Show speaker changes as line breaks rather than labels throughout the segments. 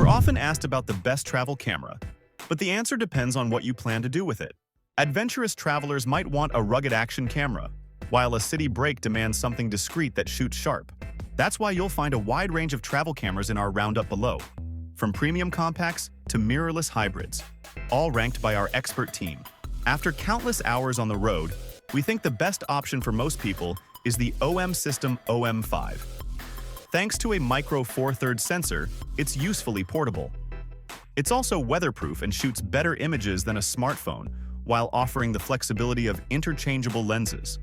often asked about the best travel camera, but the answer depends on what you plan to do with it. Adventurous travelers might want a rugged action camera, while a city break demands something discreet that shoots sharp. That's why you'll find a wide range of travel cameras in our roundup below, from premium compacts to mirrorless hybrids, all ranked by our expert team. After countless hours on the road, we think the best option for most people is the OM System OM5. Thanks to a micro 4/3 sensor, it's usefully portable. It's also weatherproof and shoots better images than a smartphone, while offering the flexibility of interchangeable lenses.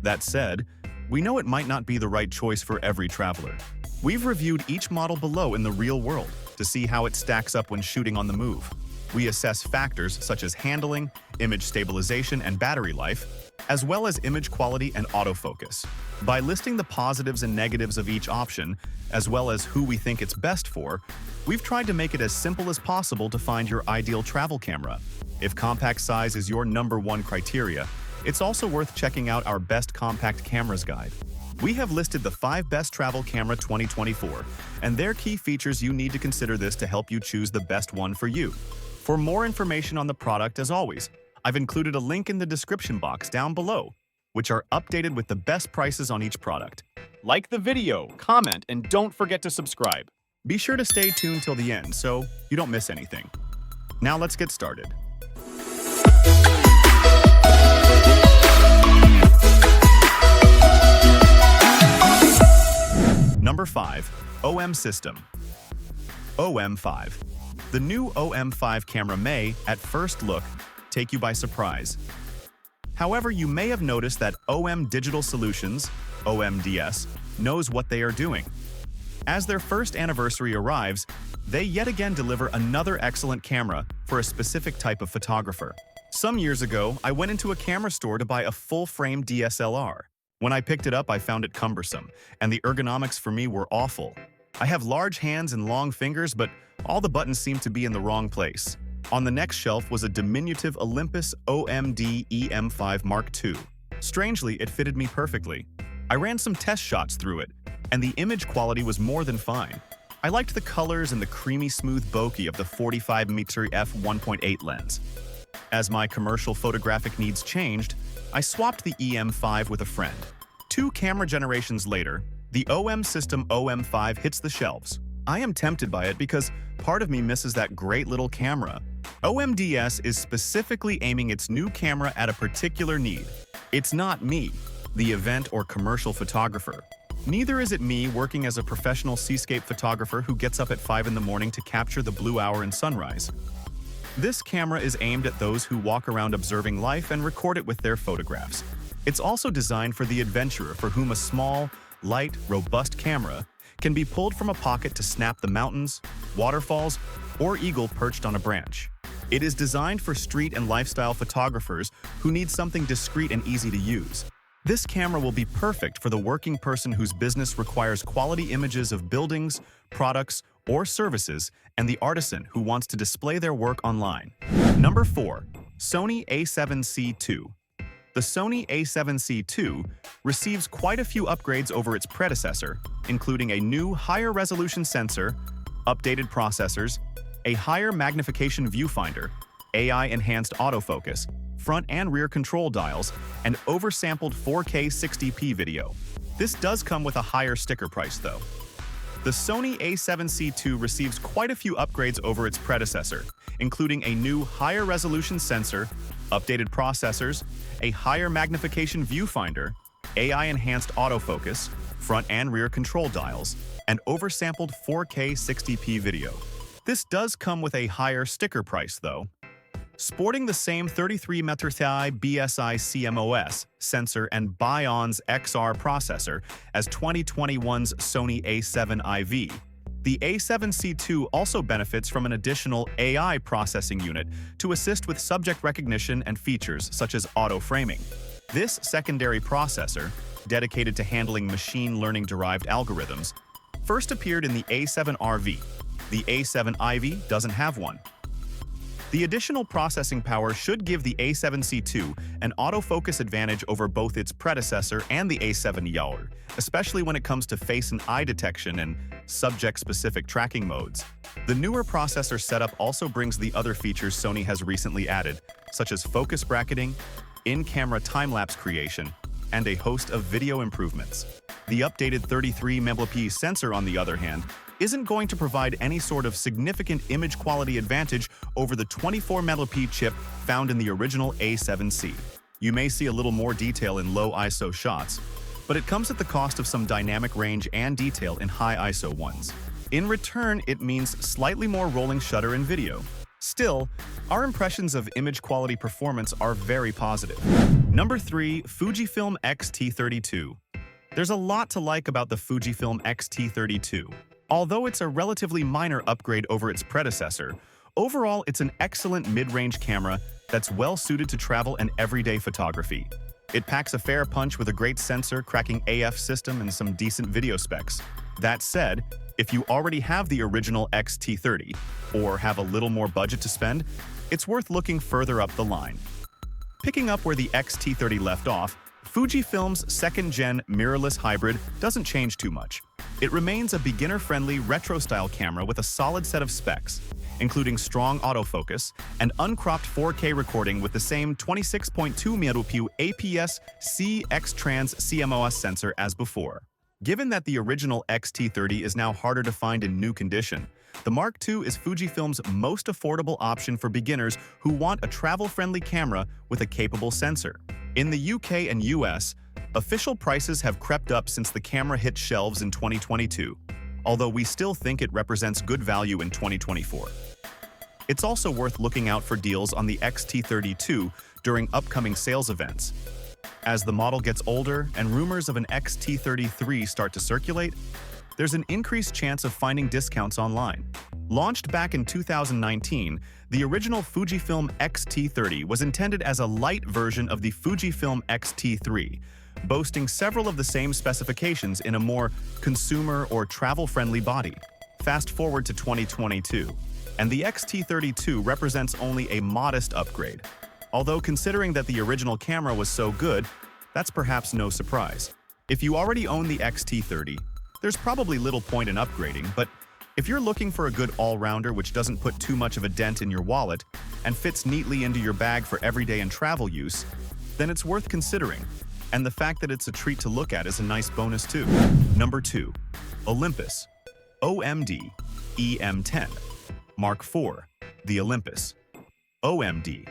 That said, we know it might not be the right choice for every traveler. We've reviewed each model below in the real world to see how it stacks up when shooting on the move. We assess factors such as handling, image stabilization, and battery life, as well as image quality and autofocus. By listing the positives and negatives of each option, as well as who we think it's best for, we've tried to make it as simple as possible to find your ideal travel camera. If compact size is your #1 criteria, it's also worth checking out our Best Compact Cameras guide. We have listed the 5 best travel camera 2024, and their key features. You need to consider this to help you choose the best one for you. For more information on the product, as always, I've included a link in the description box down below, which are updated with the best prices on each product. Like the video, comment, and don't forget to subscribe. Be sure to stay tuned till the end so you don't miss anything. Now let's get started. Number 5. OM System OM5. The new OM5 camera may, at first look, take you by surprise. However, you may have noticed that OM Digital Solutions, OMDS, knows what they are doing. As their first anniversary arrives, they yet again deliver another excellent camera for a specific type of photographer. Some years ago, I went into a camera store to buy a full-frame DSLR. When I picked it up, I found it cumbersome, and the ergonomics for me were awful. I have large hands and long fingers, but all the buttons seemed to be in the wrong place. On the next shelf was a diminutive Olympus OMD EM5 Mark II. Strangely, it fitted me perfectly. I ran some test shots through it, and the image quality was more than fine. I liked the colors and the creamy smooth bokeh of the 45mm f1.8 lens. As my commercial photographic needs changed, I swapped the EM5 with a friend. 2 camera generations later, the OM System OM5 hits the shelves. I am tempted by it because part of me misses that great little camera. OMDS is specifically aiming its new camera at a particular need. It's not me, the event or commercial photographer. Neither is it me working as a professional seascape photographer who gets up at 5 in the morning to capture the blue hour and sunrise. This camera is aimed at those who walk around observing life and record it with their photographs. It's also designed for the adventurer for whom a small, light, robust camera can be pulled from a pocket to snap the mountains, waterfalls, or eagle perched on a branch. It is designed for street and lifestyle photographers who need something discreet and easy to use. This camera will be perfect for the working person whose business requires quality images of buildings, products, or services, and the artisan who wants to display their work online. Number 4. Sony A7C II. The Sony A7C II receives quite a few upgrades over its predecessor, including a new higher resolution sensor, updated processors, a higher magnification viewfinder, AI-enhanced autofocus, front and rear control dials, and oversampled 4K 60p video. This does come with a higher sticker price, though. The Sony A7C II receives quite a few upgrades over its predecessor, including a new higher resolution sensor, updated processors, a higher magnification viewfinder, AI-enhanced autofocus, front and rear control dials, and oversampled 4K 60p video. This does come with a higher sticker price, though. Sporting the same 33MP BSI CMOS sensor and Bion's XR processor as 2021's Sony A7 IV, the A7C II also benefits from an additional AI processing unit to assist with subject recognition and features such as auto-framing. This secondary processor, dedicated to handling machine learning-derived algorithms, first appeared in the A7 RV. The A7 IV doesn't have one. The additional processing power should give the A7C II an autofocus advantage over both its predecessor and the A7 Yaoer, especially when it comes to face and eye detection and subject-specific tracking modes. The newer processor setup also brings the other features Sony has recently added, such as focus bracketing, in-camera time-lapse creation, and a host of video improvements. The updated 33MP sensor, on the other hand, isn't going to provide any sort of significant image quality advantage over the 24MP chip found in the original A7C. You may see a little more detail in low ISO shots, but it comes at the cost of some dynamic range and detail in high ISO ones. In return, it means slightly more rolling shutter in video. Still, our impressions of image quality performance are very positive. Number 3. Fujifilm X-T32. There's a lot to like about the Fujifilm X-T32. Although it's a relatively minor upgrade over its predecessor, overall it's an excellent mid-range camera that's well-suited to travel and everyday photography. It packs a fair punch with a great sensor, cracking AF system, and some decent video specs. That said, if you already have the original X-T30 or have a little more budget to spend, it's worth looking further up the line. Picking up where the X-T30 left off, Fujifilm's second-gen mirrorless hybrid doesn't change too much. It remains a beginner-friendly retro-style camera with a solid set of specs, including strong autofocus and uncropped 4K recording with the same 26.2MP APS-C X-Trans CMOS sensor as before. Given that the original X-T30 is now harder to find in new condition, the Mark II is Fujifilm's most affordable option for beginners who want a travel-friendly camera with a capable sensor. In the UK and US, official prices have crept up since the camera hit shelves in 2022, although we still think it represents good value in 2024. It's also worth looking out for deals on the X-T32 during upcoming sales events. As the model gets older and rumors of an X-T33 start to circulate, there's an increased chance of finding discounts online. Launched back in 2019, the original Fujifilm X-T30 was intended as a light version of the Fujifilm X-T3, boasting several of the same specifications in a more consumer or travel-friendly body. Fast forward to 2022, and the X-T32 represents only a modest upgrade. Although considering that the original camera was so good, that's perhaps no surprise. If you already own the X-T30, there's probably little point in upgrading, but if you're looking for a good all-rounder which doesn't put too much of a dent in your wallet and fits neatly into your bag for everyday and travel use, then it's worth considering, and the fact that it's a treat to look at is a nice bonus too. Number 2. Olympus OMD EM10 Mark IV, the Olympus OMD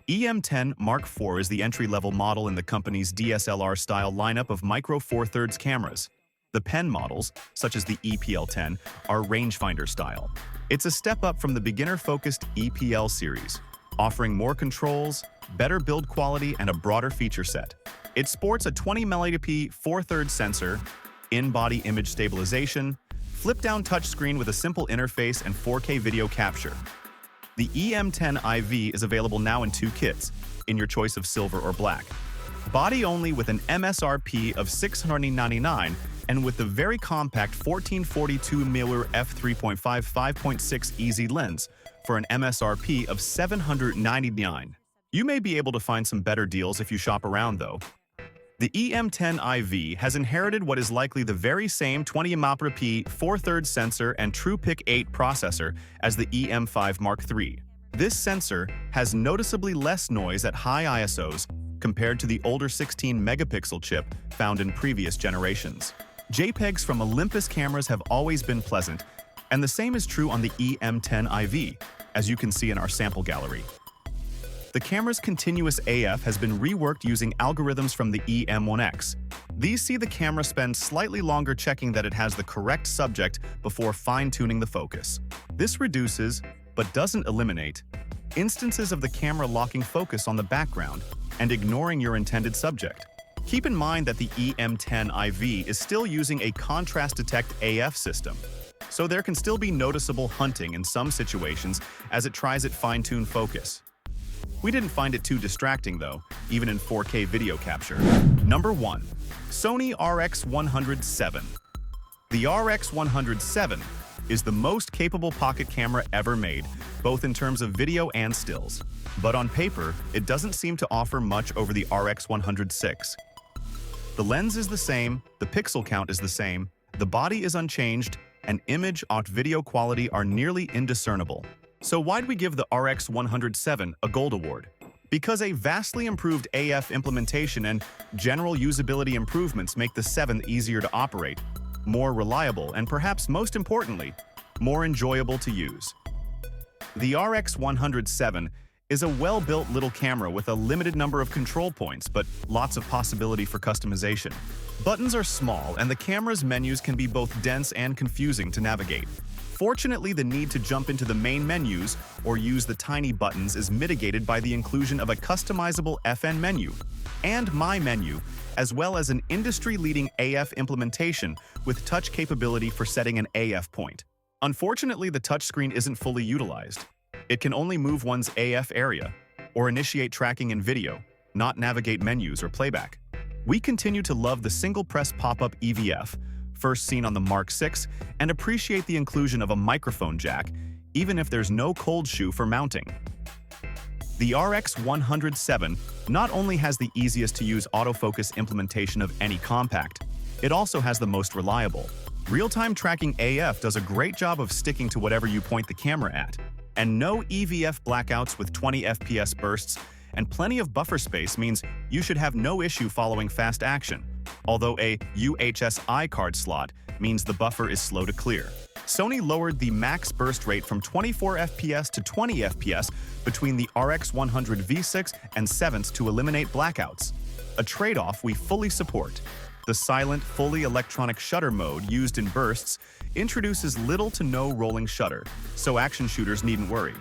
EM10 Mark IV is the entry-level model in the company's DSLR-style lineup of micro four thirds cameras. The pen models, such as the EPL10, are rangefinder style. It's a step up from the beginner-focused EPL series, offering more controls, better build quality, and a broader feature set. It sports a 20MP 4/3 sensor, in-body image stabilization, flip-down touchscreen with a simple interface, and 4K video capture. The EM10 IV is available now in 2 kits, in your choice of silver or black. Body only with an MSRP of $699 and with the very compact 1442mm f3.5 5.6 easy lens for an MSRP of $799. You may be able to find some better deals if you shop around though. The EM10 IV has inherited what is likely the very same 20MP 4/3 sensor and TruePic 8 processor as the EM5 Mark III. This sensor has noticeably less noise at high ISOs compared to the older 16-megapixel chip found in previous generations. JPEGs from Olympus cameras have always been pleasant, and the same is true on the EM10 IV, as you can see in our sample gallery. The camera's continuous AF has been reworked using algorithms from the EM1X. These see the camera spend slightly longer checking that it has the correct subject before fine-tuning the focus. This reduces, but doesn't eliminate, instances of the camera locking focus on the background and ignoring your intended subject. Keep in mind that the EM10 IV is still using a contrast detect AF system, so there can still be noticeable hunting in some situations as it tries its fine-tuned focus. We didn't find it too distracting though, even in 4K video capture. Number 1. Sony RX100 VII. The RX100 VII is the most capable pocket camera ever made, both in terms of video and stills. But on paper, it doesn't seem to offer much over the RX100 VI. The lens is the same, the pixel count is the same, the body is unchanged, and image and video quality are nearly indiscernible. So why'd we give the RX 107 a Gold Award? Because a vastly improved AF implementation and general usability improvements make the 7th easier to operate, more reliable, and perhaps most importantly, more enjoyable to use. The RX 107 is a well-built little camera with a limited number of control points, but lots of possibility for customization. Buttons are small, and the camera's menus can be both dense and confusing to navigate. Fortunately, the need to jump into the main menus or use the tiny buttons is mitigated by the inclusion of a customizable FN menu and My Menu, as well as an industry-leading AF implementation with touch capability for setting an AF point. Unfortunately, the touchscreen isn't fully utilized. It can only move one's AF area or initiate tracking in video, not navigate menus or playback. We continue to love the single-press pop-up EVF, first seen on the Mark VI, and appreciate the inclusion of a microphone jack, even if there's no cold shoe for mounting. The RX 107 not only has the easiest to use autofocus implementation of any compact, it also has the most reliable. Real-time tracking AF does a great job of sticking to whatever you point the camera at, and no EVF blackouts with 20 FPS bursts and plenty of buffer space means you should have no issue following fast action, although a UHS card slot means the buffer is slow to clear. Sony lowered the max burst rate from 24 FPS to 20 FPS between the RX 100 V6 and 7s to eliminate blackouts, a trade-off we fully support. The silent, fully electronic shutter mode used in bursts introduces little to no rolling shutter, so action shooters needn't worry.